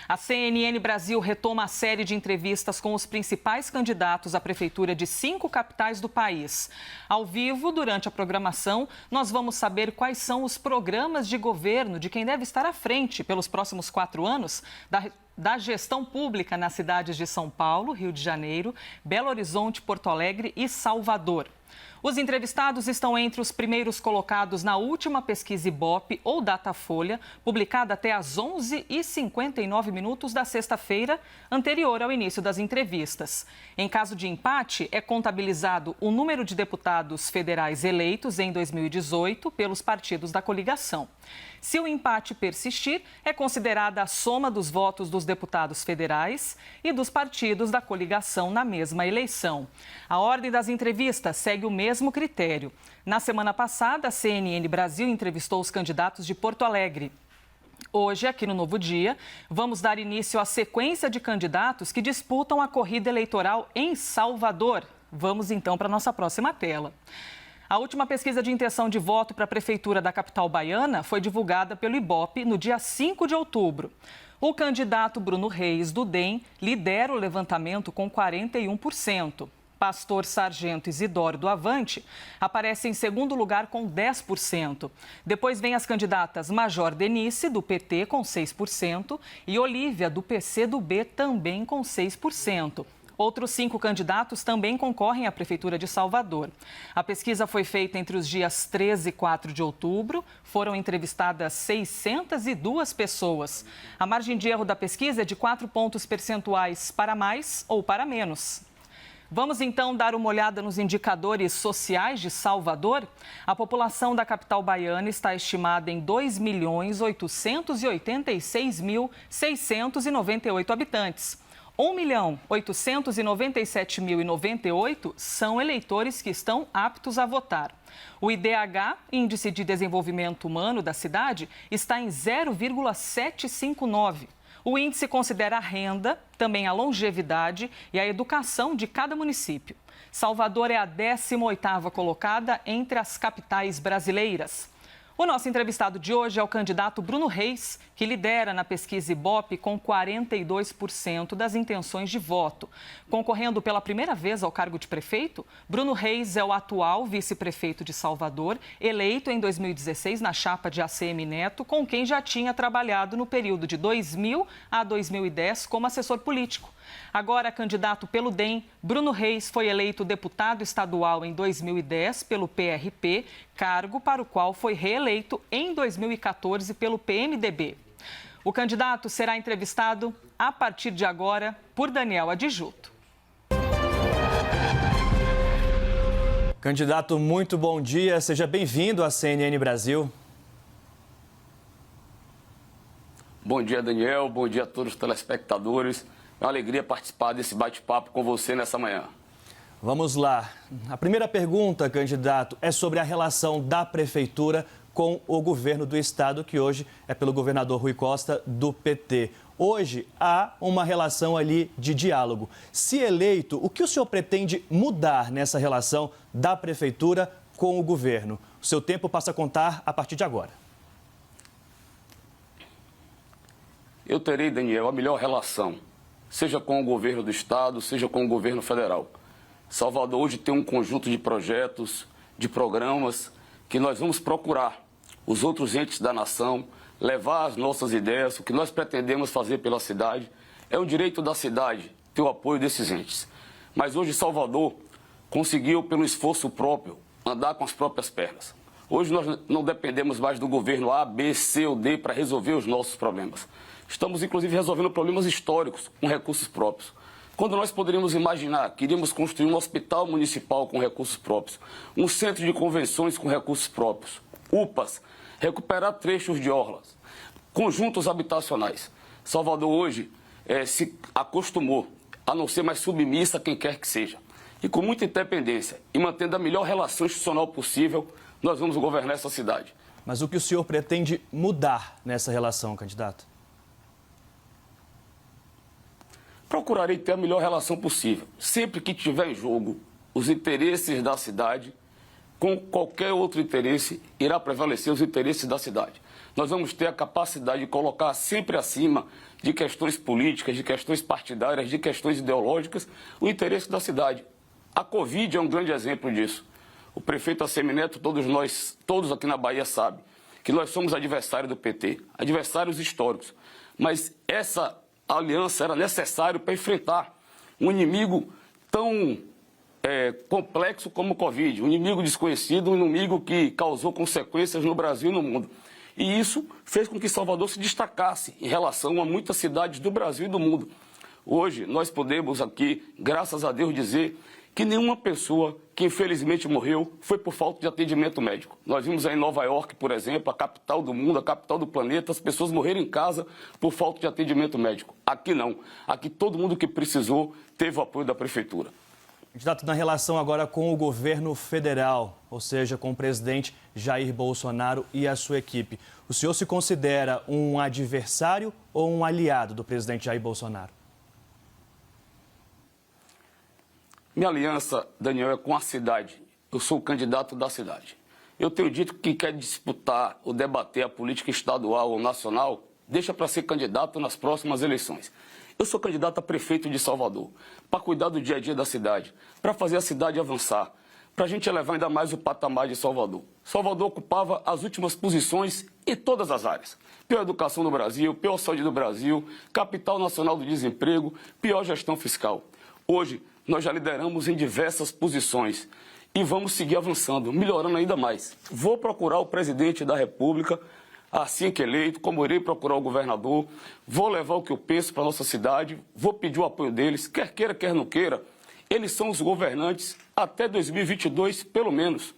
A CNN Brasil retoma a série de entrevistas com os principais candidatos à prefeitura de 5 capitais do país. Ao vivo, durante a programação, nós vamos saber quais são os programas de governo de quem deve estar à frente pelos próximos 4 anos da gestão pública nas cidades de São Paulo, Rio de Janeiro, Belo Horizonte, Porto Alegre e Salvador. Os entrevistados estão entre os primeiros colocados na última pesquisa Ibope ou Datafolha, publicada até às 11h59 da sexta-feira, anterior ao início das entrevistas. Em caso de empate, é contabilizado o número de deputados federais eleitos em 2018 pelos partidos da coligação. Se o empate persistir, é considerada a soma dos votos dos deputados federais e dos partidos da coligação na mesma eleição. A ordem das entrevistas segue o mesmo critério. Na semana passada, a CNN Brasil entrevistou os candidatos de Porto Alegre. Hoje, aqui no Novo Dia, vamos dar início à sequência de candidatos que disputam a corrida eleitoral em Salvador. Vamos então para a nossa próxima tela. A última pesquisa de intenção de voto para a prefeitura da capital baiana foi divulgada pelo Ibope no dia 5 de outubro. O candidato Bruno Reis, do DEM, lidera o levantamento com 41%. Pastor Sargento Isidoro, do Avante, aparece em segundo lugar com 10%. Depois vem as candidatas Major Denise, do PT, com 6%, e Olívia, do PCdoB, também com 6%. Outros 5 candidatos também concorrem à Prefeitura de Salvador. A pesquisa foi feita entre os dias 13 e 4 de outubro. Foram entrevistadas 602 pessoas. A margem de erro da pesquisa é de 4 pontos percentuais para mais ou para menos. Vamos então dar uma olhada nos indicadores sociais de Salvador? A população da capital baiana está estimada em 2.886.698 habitantes. 1.897.098 são eleitores que estão aptos a votar. O IDH, Índice de Desenvolvimento Humano da cidade, está em 0,759. O índice considera a renda, também a longevidade e a educação de cada município. Salvador é a 18ª colocada entre as capitais brasileiras. O nosso entrevistado de hoje é o candidato Bruno Reis, que lidera na pesquisa Ibope com 42% das intenções de voto. Concorrendo pela primeira vez ao cargo de prefeito, Bruno Reis é o atual vice-prefeito de Salvador, eleito em 2016 na chapa de ACM Neto, com quem já tinha trabalhado no período de 2000 a 2010 como assessor político. Agora candidato pelo DEM, Bruno Reis foi eleito deputado estadual em 2010 pelo PRP, cargo para o qual foi reeleito em 2014 pelo PMDB. O candidato será entrevistado a partir de agora por Daniel Adjuto. Candidato, muito bom dia. Seja bem-vindo à CNN Brasil. Bom dia, Daniel. Bom dia a todos os telespectadores. É uma alegria participar desse bate-papo com você nessa manhã. Vamos lá. A primeira pergunta, candidato, é sobre a relação da prefeitura com o governo do estado, que hoje é pelo governador Rui Costa, do PT. Hoje há uma relação ali de diálogo. Se eleito, o que o senhor pretende mudar nessa relação da prefeitura com o governo? O seu tempo passa a contar a partir de agora. Eu terei, Daniel, a melhor relação, seja com o governo do estado, seja com o governo federal. Salvador hoje tem um conjunto de projetos, de programas, que nós vamos procurar os outros entes da nação, levar as nossas ideias, o que nós pretendemos fazer pela cidade. É um direito da cidade ter o apoio desses entes. Mas hoje Salvador conseguiu, pelo esforço próprio, andar com as próprias pernas. Hoje nós não dependemos mais do governo A, B, C ou D para resolver os nossos problemas. Estamos, inclusive, resolvendo problemas históricos com recursos próprios. Quando nós poderíamos imaginar que iríamos construir um hospital municipal com recursos próprios, um centro de convenções com recursos próprios, UPAs, recuperar trechos de orlas, conjuntos habitacionais. Salvador hoje se acostumou a não ser mais submissa a quem quer que seja. E com muita independência e mantendo a melhor relação institucional possível, nós vamos governar essa cidade. Mas o que o senhor pretende mudar nessa relação, candidato? Procurarei ter a melhor relação possível. Sempre que tiver em jogo os interesses da cidade, com qualquer outro interesse, irá prevalecer os interesses da cidade. Nós vamos ter a capacidade de colocar sempre acima de questões políticas, de questões partidárias, de questões ideológicas, o interesse da cidade. A Covid é um grande exemplo disso. O prefeito Assemineto, todos aqui na Bahia sabem que nós somos adversários do PT, adversários históricos. Mas essa aliança era necessária para enfrentar um inimigo tão complexo como o Covid, um inimigo desconhecido, um inimigo que causou consequências no Brasil e no mundo. E isso fez com que Salvador se destacasse em relação a muitas cidades do Brasil e do mundo. Hoje, nós podemos aqui, graças a Deus, dizer que nenhuma pessoa que infelizmente morreu foi por falta de atendimento médico. Nós vimos aí em Nova York, por exemplo, a capital do mundo, a capital do planeta, as pessoas morreram em casa por falta de atendimento médico. Aqui não. Aqui todo mundo que precisou teve o apoio da prefeitura. Candidato, na relação agora com o governo federal, ou seja, com o presidente Jair Bolsonaro e a sua equipe, o senhor se considera um adversário ou um aliado do presidente Jair Bolsonaro? Minha aliança, Daniel, é com a cidade. Eu sou o candidato da cidade. Eu tenho dito que quem quer disputar ou debater a política estadual ou nacional, deixa para ser candidato nas próximas eleições. Eu sou candidato a prefeito de Salvador, para cuidar do dia a dia da cidade, para fazer a cidade avançar, para a gente elevar ainda mais o patamar de Salvador. Salvador ocupava as últimas posições em todas as áreas. Pior educação do Brasil, pior saúde do Brasil, capital nacional do desemprego, pior gestão fiscal. Hoje, nós já lideramos em diversas posições e vamos seguir avançando, melhorando ainda mais. Vou procurar o presidente da República, assim que eleito, como irei procurar o governador, vou levar o que eu penso para a nossa cidade, vou pedir o apoio deles, quer queira, quer não queira. Eles são os governantes até 2022, pelo menos,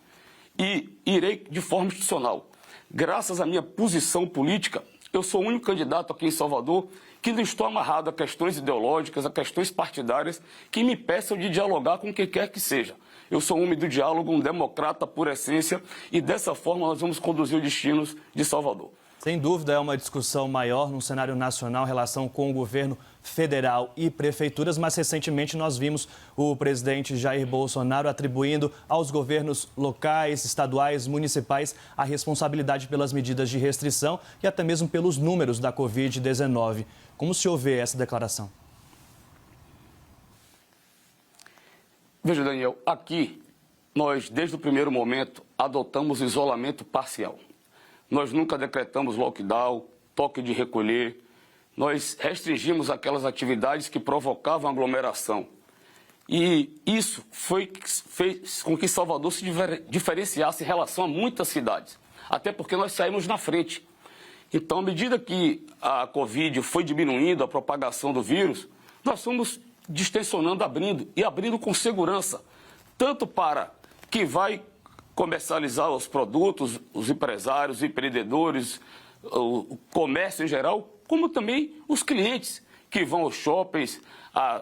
e irei de forma institucional. Graças à minha posição política, eu sou o único candidato aqui em Salvador que não estou amarrado a questões ideológicas, a questões partidárias que me impeçam de dialogar com quem quer que seja. Eu sou um homem do diálogo, um democrata por essência, e dessa forma nós vamos conduzir os destinos de Salvador. Sem dúvida, é uma discussão maior no cenário nacional em relação com o governo federal e prefeituras, mas recentemente nós vimos o presidente Jair Bolsonaro atribuindo aos governos locais, estaduais, municipais a responsabilidade pelas medidas de restrição e até mesmo pelos números da Covid-19. Como o senhor vê essa declaração? Veja, Daniel, aqui nós, desde o primeiro momento, adotamos isolamento parcial. Nós nunca decretamos lockdown, toque de recolher. Nós restringimos aquelas atividades que provocavam aglomeração. E isso fez com que Salvador se diferenciasse em relação a muitas cidades. Até porque nós saímos na frente. Então, à medida que a Covid foi diminuindo a propagação do vírus, nós fomos distensionando, abrindo com segurança. Tanto para quem vai comercializar os produtos, os empresários, os empreendedores, o comércio em geral, como também os clientes que vão aos shoppings,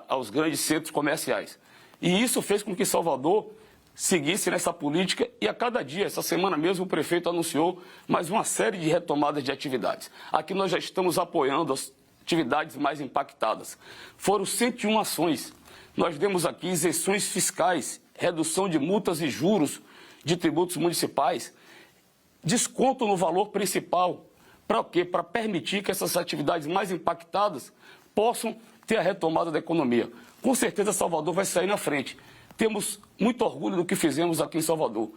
aos grandes centros comerciais. E isso fez com que Salvador seguisse nessa política e a cada dia, essa semana mesmo, o prefeito anunciou mais uma série de retomadas de atividades. Aqui nós já estamos apoiando as atividades mais impactadas. Foram 101 ações. Nós demos aqui isenções fiscais, redução de multas e juros de tributos municipais, desconto no valor principal. Para o quê? Para permitir que essas atividades mais impactadas possam ter a retomada da economia. Com certeza Salvador vai sair na frente. Temos muito orgulho do que fizemos aqui em Salvador.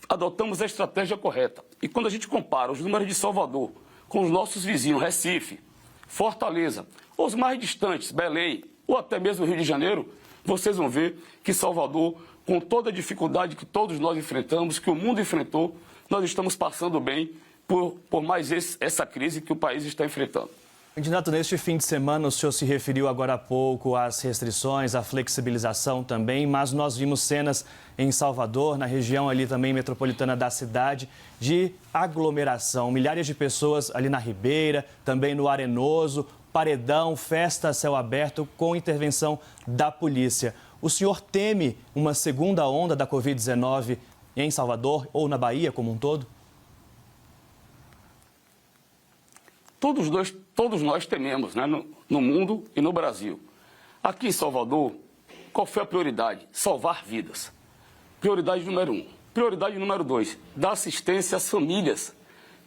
Adotamos a estratégia correta. E quando a gente compara os números de Salvador com os nossos vizinhos, Recife, Fortaleza, os mais distantes, Belém, ou até mesmo Rio de Janeiro, vocês vão ver que Salvador, com toda a dificuldade que todos nós enfrentamos, que o mundo enfrentou, nós estamos passando bem por mais essa crise que o país está enfrentando. Candidato, neste fim de semana o senhor se referiu agora há pouco às restrições, à flexibilização também, mas nós vimos cenas em Salvador, na região ali também metropolitana da cidade, de aglomeração. Milhares de pessoas ali na Ribeira, também no Arenoso, paredão, festa a céu aberto com intervenção da polícia. O senhor teme uma segunda onda da Covid-19 em Salvador ou na Bahia como um todo? Todos nós tememos, né, no mundo e no Brasil. Aqui em Salvador, qual foi a prioridade? Salvar vidas. Prioridade número 1. Prioridade número 2, dar assistência às famílias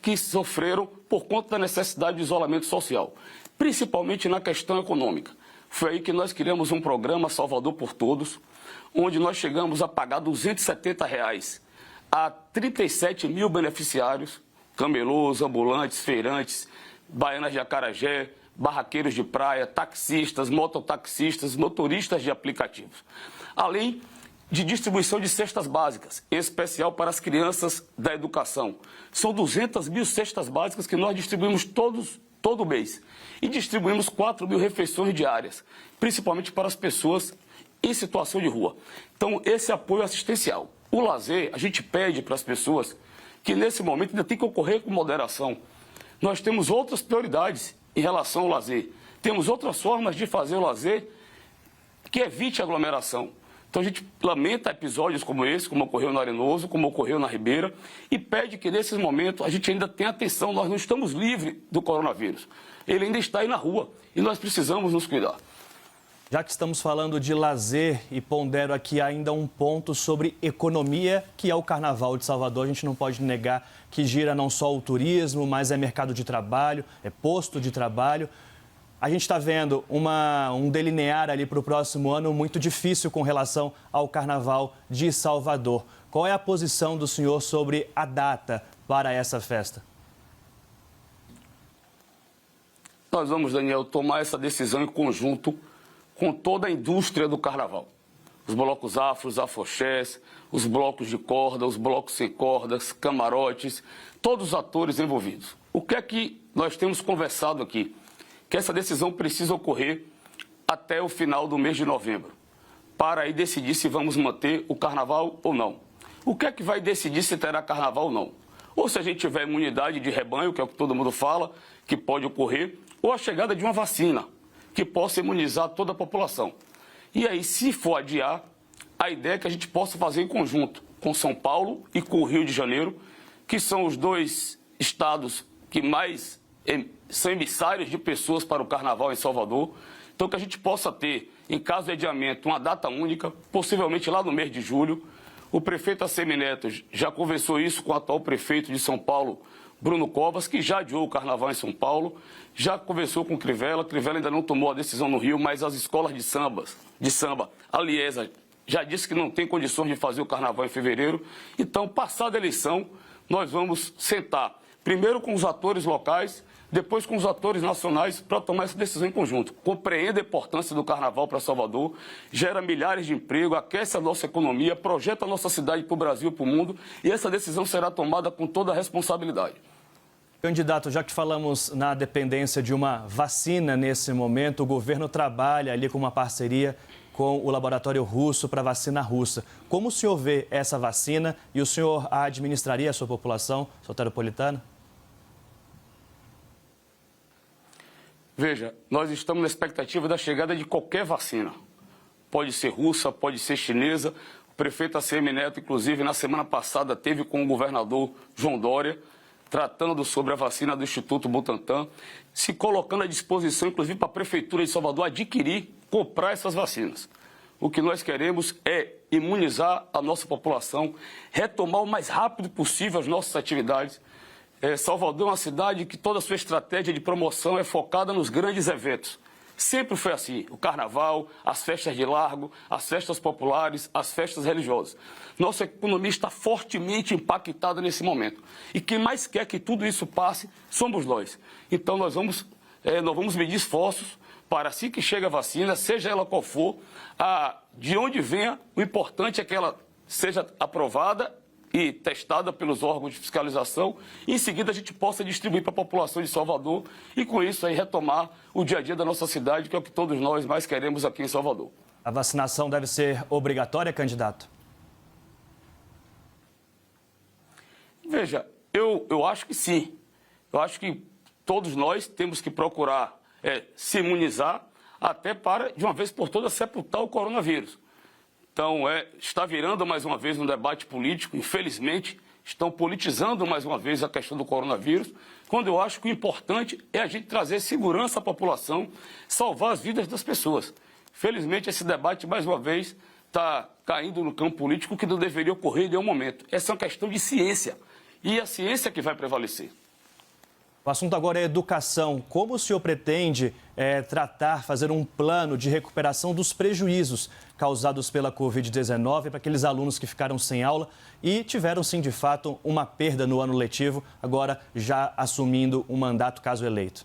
que sofreram por conta da necessidade de isolamento social, principalmente na questão econômica. Foi aí que nós criamos um programa Salvador por Todos, onde nós chegamos a pagar R$ 270 a 37 mil beneficiários, camelôs, ambulantes, feirantes, baianas de acarajé, barraqueiros de praia, taxistas, mototaxistas, motoristas de aplicativos. Além de distribuição de cestas básicas, em especial para as crianças da educação. São 200 mil cestas básicas que nós distribuímos todo mês. E distribuímos 4 mil refeições diárias, principalmente para as pessoas em situação de rua. Então, esse apoio assistencial. O lazer, a gente pede para as pessoas que nesse momento ainda tem que ocorrer com moderação. Nós temos outras prioridades em relação ao lazer. Temos outras formas de fazer o lazer que evite aglomeração. Então a gente lamenta episódios como esse, como ocorreu no Arenoso, como ocorreu na Ribeira, e pede que nesses momentos a gente ainda tenha atenção. Nós não estamos livres do coronavírus. Ele ainda está aí na rua e nós precisamos nos cuidar. Já que estamos falando de lazer e pondero aqui ainda um ponto sobre economia, que é o Carnaval de Salvador. A gente não pode negar que gira não só o turismo, mas é mercado de trabalho, é posto de trabalho. A gente está vendo um delinear ali para o próximo ano muito difícil com relação ao Carnaval de Salvador. Qual é a posição do senhor sobre a data para essa festa? Nós vamos, Daniel, tomar essa decisão em conjunto com toda a indústria do Carnaval. Os blocos afros, afoxés, os blocos de corda, os blocos sem cordas, camarotes, todos os atores envolvidos. O que é que nós temos conversado aqui? Que essa decisão precisa ocorrer até o final do mês de novembro, para aí decidir se vamos manter o Carnaval ou não. O que é que vai decidir se terá Carnaval ou não? Ou se a gente tiver imunidade de rebanho, que é o que todo mundo fala, que pode ocorrer, ou a chegada de uma vacina, que possa imunizar toda a população. E aí, se for adiar, a ideia é que a gente possa fazer em conjunto com São Paulo e com o Rio de Janeiro, que são os dois estados que mais são emissários de pessoas para o Carnaval em Salvador. Então, que a gente possa ter, em caso de adiamento, uma data única, possivelmente lá no mês de julho. O prefeito Assemineto já conversou isso com o atual prefeito de São Paulo, Bruno Covas, que já adiou o Carnaval em São Paulo, já conversou com o Crivella ainda não tomou a decisão no Rio, mas as escolas de samba, a Liesa, já disse que não tem condições de fazer o Carnaval em fevereiro. Então, passada a eleição, nós vamos sentar, primeiro com os atores locais, depois com os atores nacionais, para tomar essa decisão em conjunto. Compreende a importância do Carnaval para Salvador, gera milhares de empregos, aquece a nossa economia, projeta a nossa cidade para o Brasil e para o mundo, e essa decisão será tomada com toda a responsabilidade. Candidato, já que falamos na dependência de uma vacina nesse momento, o governo trabalha ali com uma parceria com o laboratório russo para a vacina russa. Como o senhor vê essa vacina e o senhor a administraria a sua população soteropolitana? Veja, nós estamos na expectativa da chegada de qualquer vacina. Pode ser russa, pode ser chinesa. O prefeito ACM Neto, inclusive, na semana passada, teve com o governador João Dória, tratando sobre a vacina do Instituto Butantan, se colocando à disposição, inclusive, para a Prefeitura de Salvador adquirir, comprar essas vacinas. O que nós queremos é imunizar a nossa população, retomar o mais rápido possível as nossas atividades. Salvador é uma cidade que toda a sua estratégia de promoção é focada nos grandes eventos. Sempre foi assim, o Carnaval, as festas de largo, as festas populares, as festas religiosas. Nossa economia está fortemente impactada nesse momento. E quem mais quer que tudo isso passe somos nós. Então nós vamos medir esforços para, assim que chega a vacina, seja ela qual for, de onde venha, o importante é que ela seja aprovada e testada pelos órgãos de fiscalização, e em seguida a gente possa distribuir para a população de Salvador e com isso aí retomar o dia a dia da nossa cidade, que é o que todos nós mais queremos aqui em Salvador. A vacinação deve ser obrigatória, candidato? Veja, eu acho que sim. Eu acho que todos nós temos que procurar se imunizar até para, de uma vez por todas, sepultar o coronavírus. Então, está virando mais uma vez um debate político, infelizmente, estão politizando mais uma vez a questão do coronavírus, quando eu acho que o importante é a gente trazer segurança à população, salvar as vidas das pessoas. Felizmente, esse debate, mais uma vez, está caindo no campo político que não deveria ocorrer em nenhum momento. Essa é uma questão de ciência, e a ciência que vai prevalecer. O assunto agora é educação. Como o senhor pretende fazer um plano de recuperação dos prejuízos causados pela Covid-19 para aqueles alunos que ficaram sem aula e tiveram, sim, de fato, uma perda no ano letivo, agora já assumindo o mandato caso eleito?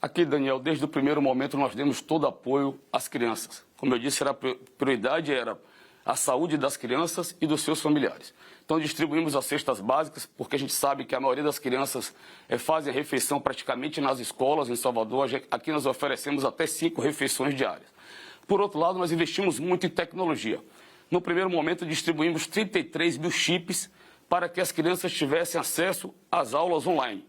Aqui, Daniel, desde o primeiro momento nós demos todo apoio às crianças. Como eu disse, a prioridade era a saúde das crianças e dos seus familiares. Então distribuímos as cestas básicas, porque a gente sabe que a maioria das crianças fazem a refeição praticamente nas escolas em Salvador. Aqui nós oferecemos até 5 refeições diárias. Por outro lado, nós investimos muito em tecnologia. No primeiro momento, distribuímos 33 mil chips para que as crianças tivessem acesso às aulas online.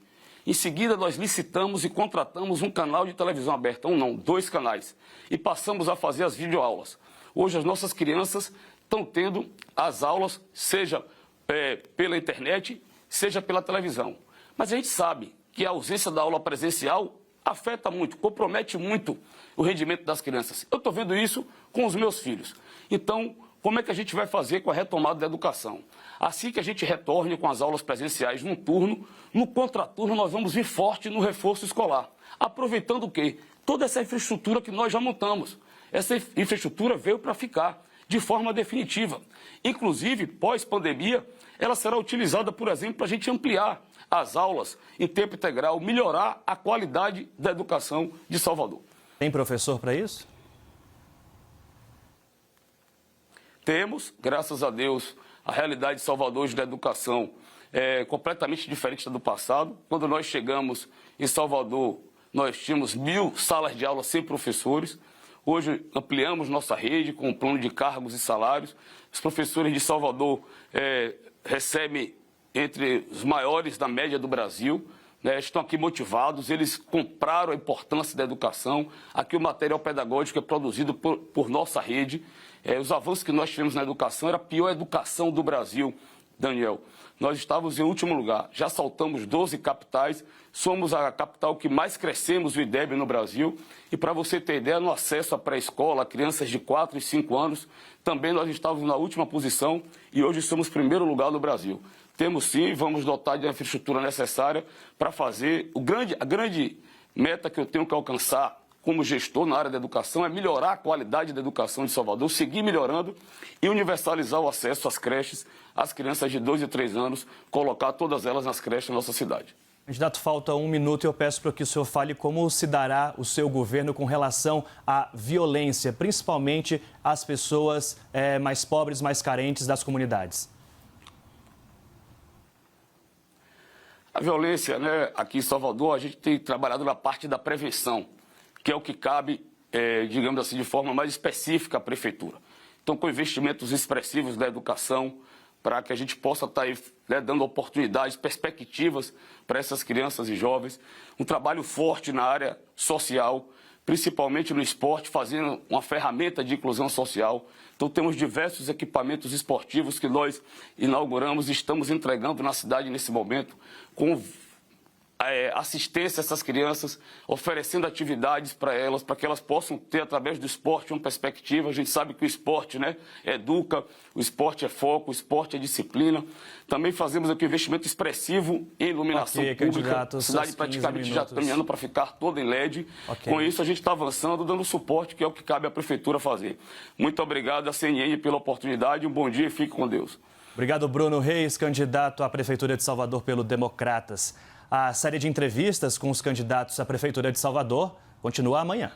Em seguida, nós licitamos e contratamos um canal de televisão aberta, 2 canais, e passamos a fazer as videoaulas. Hoje, as nossas crianças estão tendo as aulas, seja pela internet, seja pela televisão. Mas a gente sabe que a ausência da aula presencial afeta muito, compromete muito o rendimento das crianças. Eu estou vendo isso com os meus filhos. Então, como é que a gente vai fazer com a retomada da educação? Assim que a gente retorne com as aulas presenciais num turno, no contraturno nós vamos vir forte no reforço escolar. Aproveitando o quê? Toda essa infraestrutura que nós já montamos. Essa infraestrutura veio para ficar de forma definitiva. Inclusive, pós-pandemia, ela será utilizada, por exemplo, para a gente ampliar as aulas em tempo integral, melhorar a qualidade da educação de Salvador. Tem professor para isso? Temos, graças a Deus, a realidade de Salvador hoje da educação é completamente diferente da do passado. Quando nós chegamos em Salvador, nós tínhamos 1.000 salas de aula sem professores. Hoje ampliamos nossa rede com um plano de cargos e salários. Os professores de Salvador recebem entre os maiores da média do Brasil. Estão aqui motivados, eles compraram a importância da educação. Aqui o material pedagógico é produzido por nossa rede. Os avanços que nós tivemos na educação era a pior educação do Brasil, Daniel. Nós estávamos em último lugar, já saltamos 12 capitais, somos a capital que mais crescemos o IDEB no Brasil. E para você ter ideia, no acesso à pré-escola, crianças de 4 e 5 anos, também nós estávamos na última posição e hoje somos primeiro lugar no Brasil. Temos sim, vamos dotar de infraestrutura necessária para fazer. A grande meta que eu tenho que alcançar como gestor na área da educação é melhorar a qualidade da educação de Salvador, seguir melhorando e universalizar o acesso às creches, às crianças de 2 e 3 anos, colocar todas elas nas creches da nossa cidade. Candidato, falta 1 minuto e eu peço para que o senhor fale como se dará o seu governo com relação à violência, principalmente às pessoas mais pobres, mais carentes das comunidades. A violência, aqui em Salvador, a gente tem trabalhado na parte da prevenção, que é o que cabe, digamos assim, de forma mais específica à prefeitura. Então, com investimentos expressivos da educação, para que a gente possa estar aí, dando oportunidades, perspectivas para essas crianças e jovens. Um trabalho forte na área social, principalmente no esporte, fazendo uma ferramenta de inclusão social. Então, temos diversos equipamentos esportivos que nós inauguramos e estamos entregando na cidade nesse momento, com assistência a essas crianças, oferecendo atividades para elas, para que elas possam ter, através do esporte, uma perspectiva. A gente sabe que o esporte educa, o esporte é foco, o esporte é disciplina. Também fazemos aqui um investimento expressivo em iluminação pública. A cidade praticamente já está caminhando para ficar toda em LED. Com isso, a gente está avançando, dando suporte, que é o que cabe à prefeitura fazer. Muito obrigado à CNN pela oportunidade. Um bom dia e fique com Deus. Obrigado, Bruno Reis, candidato à Prefeitura de Salvador pelo Democratas. A série de entrevistas com os candidatos à Prefeitura de Salvador continua amanhã.